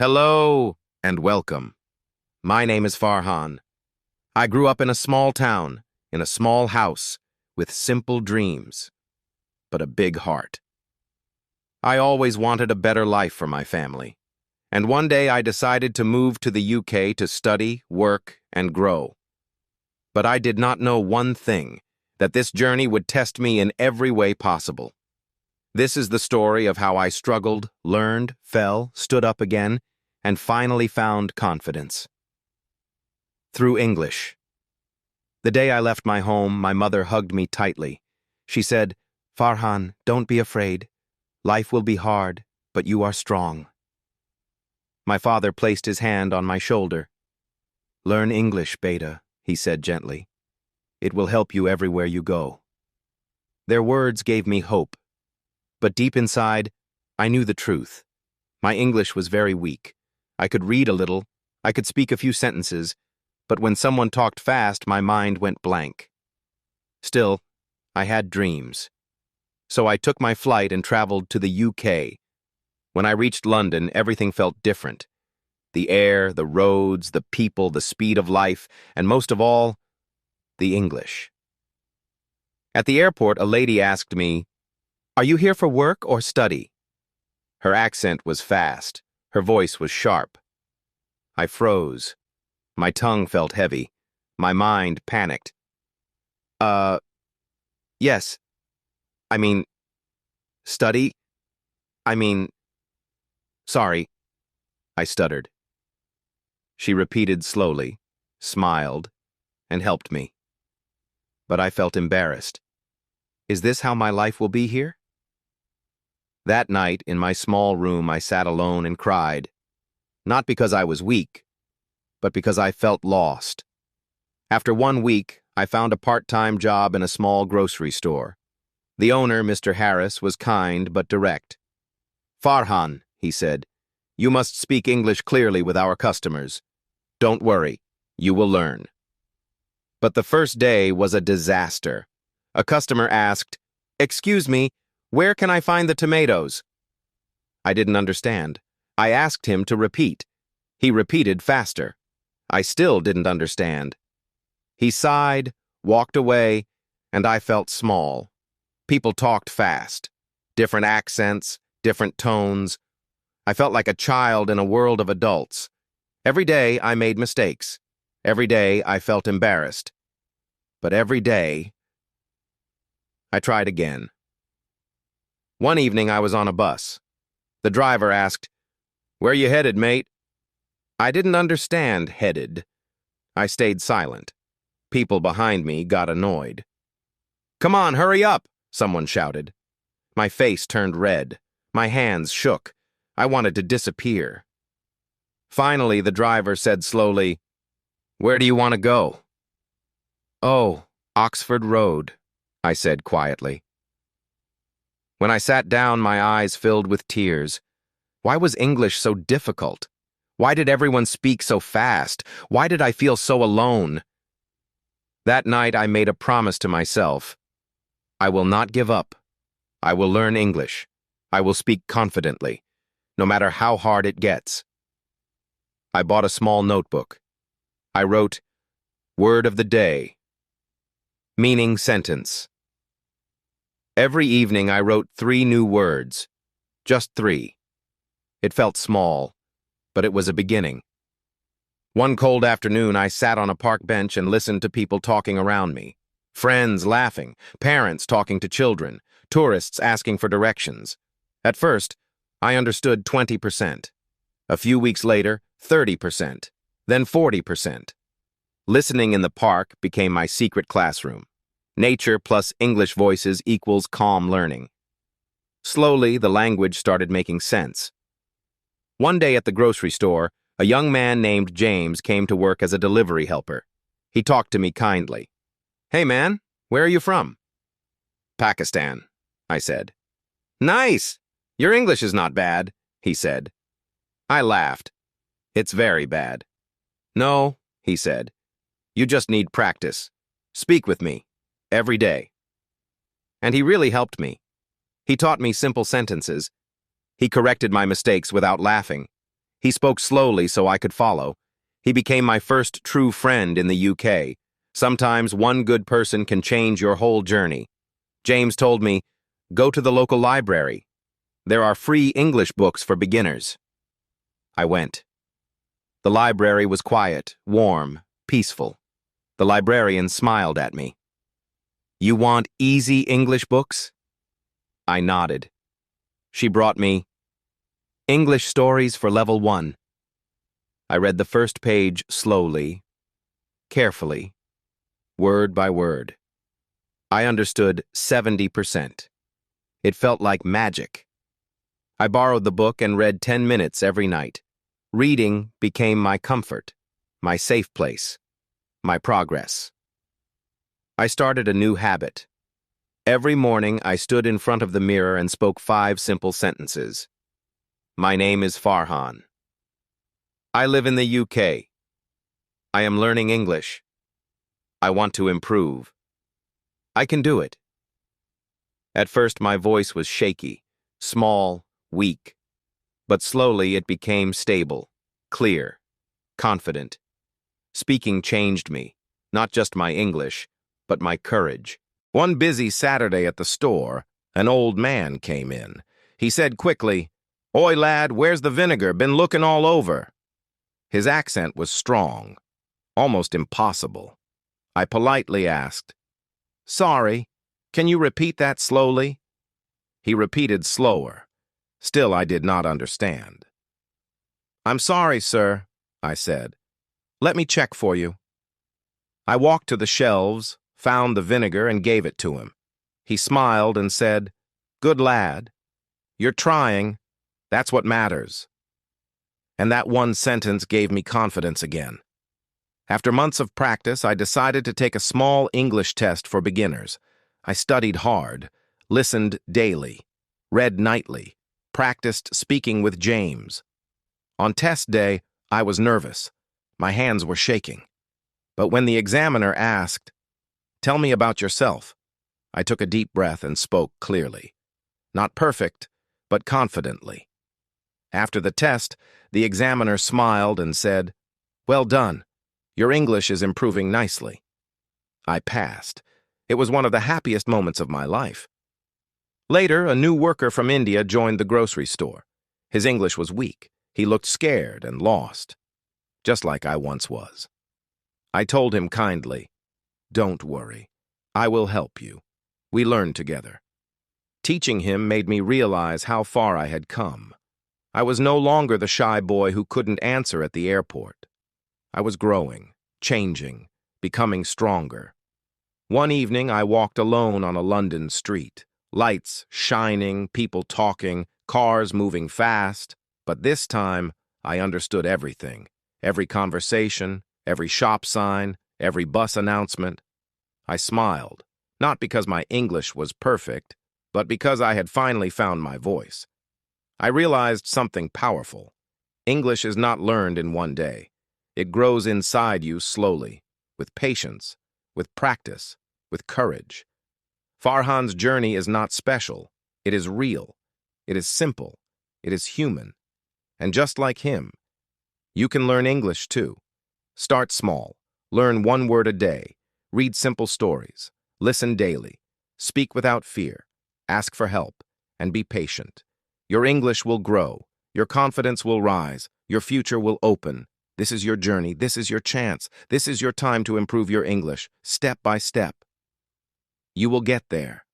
Hello and welcome. My name is Farhan. I grew up in a small town, in a small house, with simple dreams, but a big heart. I always wanted a better life for my family, and one day I decided to move to the UK to study, work, and grow. But I did not know one thing, that this journey would test me in every way possible. This is the story of how I struggled, learned, fell, stood up again, and finally found confidence. Through English. The day I left my home, my mother hugged me tightly. She said, "Farhan, don't be afraid. Life will be hard, but you are strong." My father placed his hand on my shoulder. "Learn English, Beta," he said gently. "It will help you everywhere you go." Their words gave me hope. But deep inside, I knew the truth. My English was very weak. I could read a little, I could speak a few sentences, but when someone talked fast, my mind went blank. Still, I had dreams. So I took my flight and traveled to the UK. When I reached London, everything felt different. The air, the roads, the people, the speed of life, and most of all, the English. At the airport, a lady asked me, "Are you here for work or study?" Her accent was fast. Her voice was sharp. I froze. My tongue felt heavy. My mind panicked. Yes. I mean, study? Sorry. I stuttered. She repeated slowly, smiled, and helped me. But I felt embarrassed. Is this how my life will be here? That night, in my small room, I sat alone and cried. Not because I was weak, but because I felt lost. After 1 week, I found a part-time job in a small grocery store. The owner, Mr. Harris, was kind but direct. "Farhan," he said, "you must speak English clearly with our customers. Don't worry, you will learn." But the first day was a disaster. A customer asked, "Excuse me, where can I find the tomatoes?" I didn't understand. I asked him to repeat. He repeated faster. I still didn't understand. He sighed, walked away, and I felt small. People talked fast. Different accents, different tones. I felt like a child in a world of adults. Every day I made mistakes. Every day I felt embarrassed. But every day, I tried again. One evening I was on a bus. The driver asked, "Where you headed, mate?" I didn't understand headed. I stayed silent. People behind me got annoyed. "Come on, hurry up!" someone shouted. My face turned red. My hands shook. I wanted to disappear. Finally, the driver said slowly, "Where do you want to go?" "Oh, Oxford Road," I said quietly. When I sat down, my eyes filled with tears. Why was English so difficult? Why did everyone speak so fast? Why did I feel so alone? That night, I made a promise to myself. I will not give up. I will learn English. I will speak confidently, no matter how hard it gets. I bought a small notebook. I wrote, "Word of the day." Meaning sentence. Every evening I wrote 3 new words. Just 3. It felt small, but it was a beginning. One cold afternoon, I sat on a park bench and listened to people talking around me. Friends laughing, parents talking to children, tourists asking for directions. At first, I understood 20%. A few weeks later, 30%, then 40%. Listening in the park became my secret classroom. Nature plus English voices equals calm learning. Slowly, the language started making sense. One day at the grocery store, a young man named James came to work as a delivery helper. He talked to me kindly. "Hey man, where are you from?" "Pakistan," I said. "Nice! Your English is not bad," he said. I laughed. "It's very bad." "No," he said. "You just need practice. Speak with me. Every day." And he really helped me. He taught me simple sentences. He corrected my mistakes without laughing. He spoke slowly so I could follow. He became my first true friend in the UK. Sometimes one good person can change your whole journey. James told me, "Go to the local library. There are free English books for beginners." I went. The library was quiet, warm, peaceful. The librarian smiled at me. "You want easy English books?" I nodded. She brought me English Stories for Level 1. I read the first page slowly, carefully, word by word. I understood 70%. It felt like magic. I borrowed the book and read 10 minutes every night. Reading became my comfort, my safe place, my progress. I started a new habit. Every morning I stood in front of the mirror and spoke 5 simple sentences. My name is Farhan. I live in the UK. I am learning English. I want to improve. I can do it. At first my voice was shaky, small, weak, but slowly it became stable, clear, confident. Speaking changed me, not just my English, but my courage. One busy Saturday at the store, an old man came in. He said quickly, "Oi, lad, where's the vinegar? Been looking all over." His accent was strong, almost impossible. I politely asked, "Sorry, can you repeat that slowly?" He repeated slower. Still, I did not understand. "I'm sorry, sir," I said. "Let me check for you." I walked to the shelves, found the vinegar, and gave it to him. He smiled and said, "Good lad. You're trying. That's what matters." And that one sentence gave me confidence again. After months of practice, I decided to take a small English test for beginners. I studied hard, listened daily, read nightly, practiced speaking with James. On test day, I was nervous. My hands were shaking. But when the examiner asked, "Tell me about yourself," I took a deep breath and spoke clearly. Not perfect, but confidently. After the test, the examiner smiled and said, "Well done. Your English is improving nicely." I passed. It was one of the happiest moments of my life. Later, a new worker from India joined the grocery store. His English was weak. He looked scared and lost, just like I once was. I told him kindly, "Don't worry. I will help you. We learn together." Teaching him made me realize how far I had come. I was no longer the shy boy who couldn't answer at the airport. I was growing, changing, becoming stronger. One evening, I walked alone on a London street. Lights shining, people talking, cars moving fast. But this time, I understood everything. Every conversation, every shop sign, every bus announcement. I smiled, not because my English was perfect, but because I had finally found my voice. I realized something powerful. English is not learned in one day. It grows inside you slowly, with patience, with practice, with courage. Farhan's journey is not special. It is real. It is simple. It is human. And just like him, you can learn English too. Start small. Learn one word a day. Read simple stories. Listen daily. Speak without fear. Ask for help. And be patient. Your English will grow. Your confidence will rise. Your future will open. This is your journey. This is your chance. This is your time to improve your English, step by step. You will get there.